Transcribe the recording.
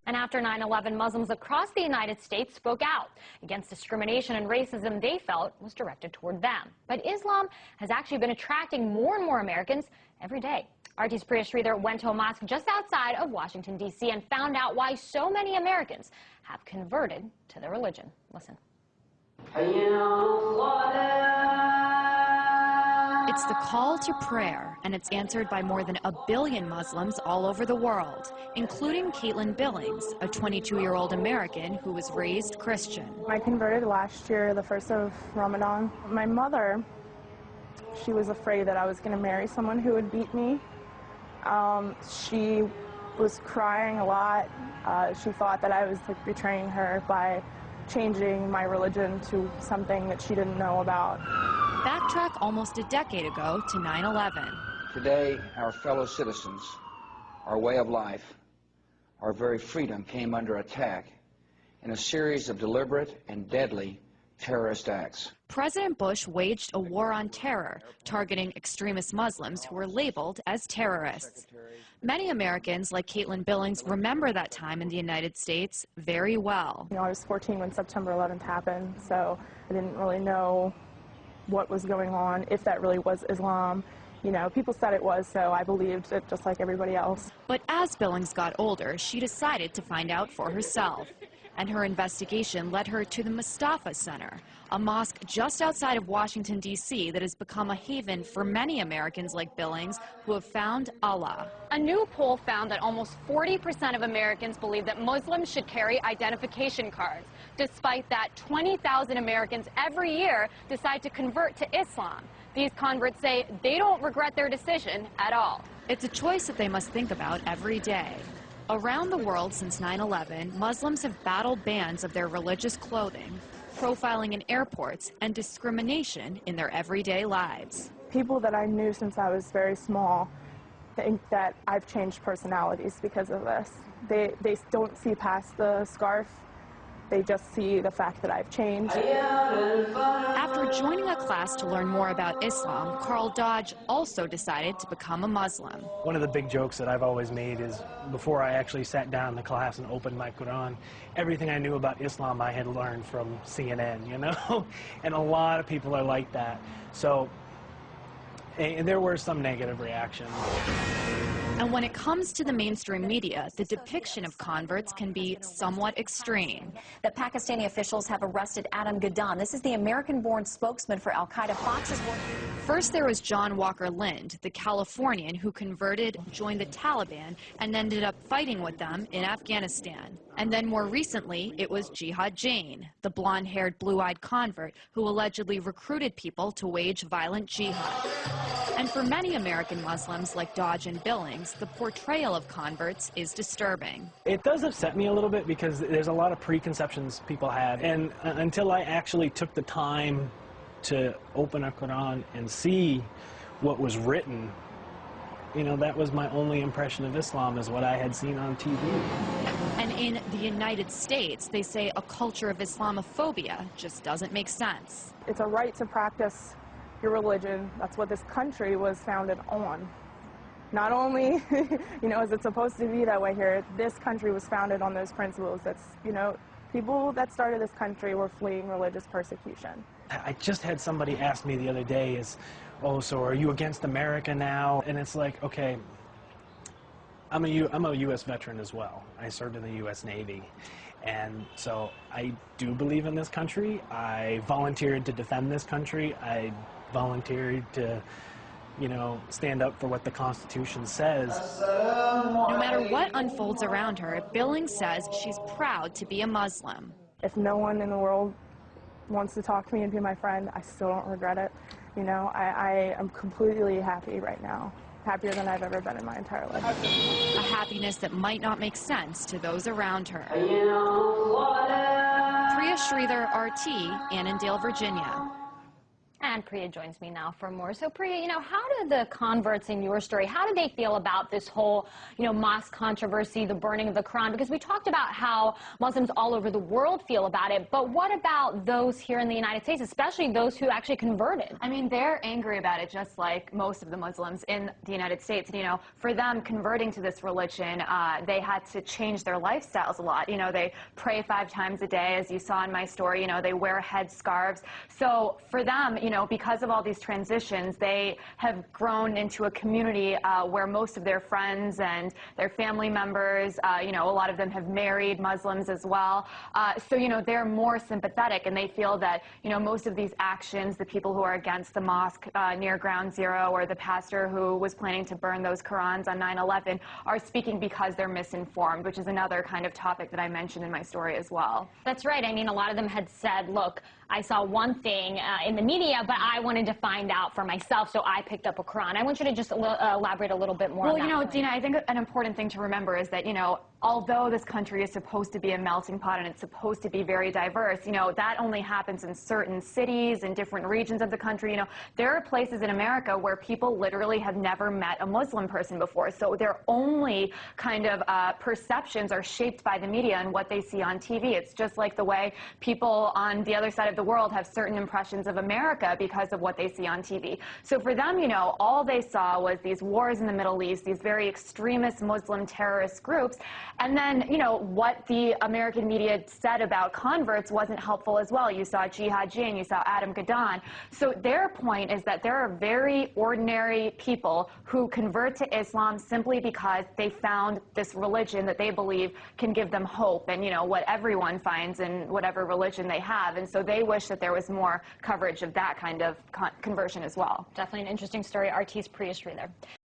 And after 9/11, Muslims across the United States spoke out against discrimination and racism they felt was directed toward them. But Islam has actually been attracting more and more Americans every day. RT's Priya Sridhar went to a mosque just outside of Washington, D.C. and found out why so many Americans have converted to their religion. Listen. It's the call to prayer, and it's answered by more than 1 billion Muslims all over the world, including Caitlin Billings, a 22-year-old American who was raised Christian. I converted last year, the 1st of Ramadan. My mother, she was afraid that I was going to marry someone who would beat me. She was crying a lot. She thought that I was betraying her by changing my religion to something that she didn't know about. Backtrack almost a decade ago to 9/11. Today, our fellow citizens, our way of life, our very freedom came under attack in a series of deliberate and deadly terrorist acts. President Bush waged a war on terror, targeting extremist Muslims who were labeled as terrorists. Many Americans, like Caitlin Billings, remember that time in the United States very well. You know, I was 14 when September 11th happened, so I didn't really know what was going on, if that really was Islam. You know, people said it was, so I believed it just like everybody else. But as Billings got older, she decided to find out for herself. And her investigation led her to the Mustafa Center, a mosque just outside of Washington, D.C. that has become a haven for many Americans like Billings who have found Allah. A new poll found that almost 40% of Americans believe that Muslims should carry identification cards. Despite that, 20,000 Americans every year decide to convert to Islam. These converts say they don't regret their decision at all. It's a choice that they must think about every day. Around the world since 9/11, Muslims have battled bans of their religious clothing, profiling in airports, and discrimination in their everyday lives. People that I knew since I was very small think that I've changed personalities because of this. They don't see past the scarf. They just see the fact that I've changed. After joining a class to learn more about Islam, Carl Dodge also decided to become a Muslim. One of the big jokes that I've always made is before I actually sat down in the class and opened my Quran, everything I knew about Islam I had learned from CNN, you know? And a lot of people are like that. So, and there were some negative reactions. And when it comes to the mainstream media, the depiction of converts can be somewhat extreme. That Pakistani officials have arrested Adam Gaddan. This is the American-born spokesman for Al-Qaeda. Fox's work. First, there was John Walker Lind, the Californian who converted, joined the Taliban, and ended up fighting with them in Afghanistan. And then more recently, it was Jihad Jain, the blonde-haired, blue-eyed convert who allegedly recruited people to wage violent jihad. And for many American Muslims like Dodge and Billings, the portrayal of converts is disturbing. It does upset me a little bit because there's a lot of preconceptions people have. And until I actually took the time to open a Quran and see what was written, you know, that was my only impression of Islam, is what I had seen on TV. And in the United States, they say a culture of Islamophobia just doesn't make sense. It's a right to practice your religion. That's what this country was founded on. Not only, you know, is it supposed to be that way here, this country was founded on those principles. That's, you know, people that started this country were fleeing religious persecution. I just had somebody ask me the other day, oh, so are you against America now? And it's like, okay, I'm a U.S. veteran as well. I served in the U.S. Navy. And so I do believe in this country. I volunteered to defend this country. I volunteered to, you know, stand up for what the Constitution says. No matter what unfolds around her, Billings says she's proud to be a Muslim. If no one in the world wants to talk to me and be my friend, I still don't regret it. You know, I am completely happy right now. Happier than I've ever been in my entire life. A happiness that might not make sense to those around her. Priya Sridhar, RT, Annandale, Virginia. And Priya joins me now for more. So Priya, how do the converts in your story, how do they feel about this whole, mosque controversy, the burning of the Quran? Because we talked about how Muslims all over the world feel about it, but what about those here in the United States, especially those who actually converted? I mean, they're angry about it just like most of the Muslims in the United States. For them, converting to this religion, they had to change their lifestyles a lot. They pray 5 times a day, as you saw in my story. They wear headscarves. So for them, because of all these transitions, they have grown into a community where most of their friends and their family members, a lot of them have married Muslims as well. So, they're more sympathetic, and they feel that, most of these actions, the people who are against the mosque near Ground Zero, or the pastor who was planning to burn those Qurans on 9/11, are speaking because they're misinformed, which is another kind of topic that I mentioned in my story as well. That's right. I mean, a lot of them had said, look, I saw one thing in the media, but I wanted to find out for myself, so I picked up a Quran. I want you to just elaborate a little bit more on that. Well, Dina, I think an important thing to remember is that, although this country is supposed to be a melting pot and it's supposed to be very diverse, that only happens in certain cities and different regions of the country. There are places in America where people literally have never met a Muslim person before, so their only kind of perceptions are shaped by the media and what they see on TV. It's just like the way people on the other side of the world have certain impressions of America because of what they see on TV. So for them, all they saw was these wars in the Middle East, these very extremist Muslim terrorist groups, and then, what the American media said about converts wasn't helpful as well. You saw hghghg and you saw Adam Gadon. So their point is that there are very ordinary people who convert to Islam simply because they found this religion that they believe can give them hope and, what everyone finds in whatever religion they have. And so they wish that there was more coverage of that kind of conversion as well. Definitely an interesting story. RT's Priya Sridhar there.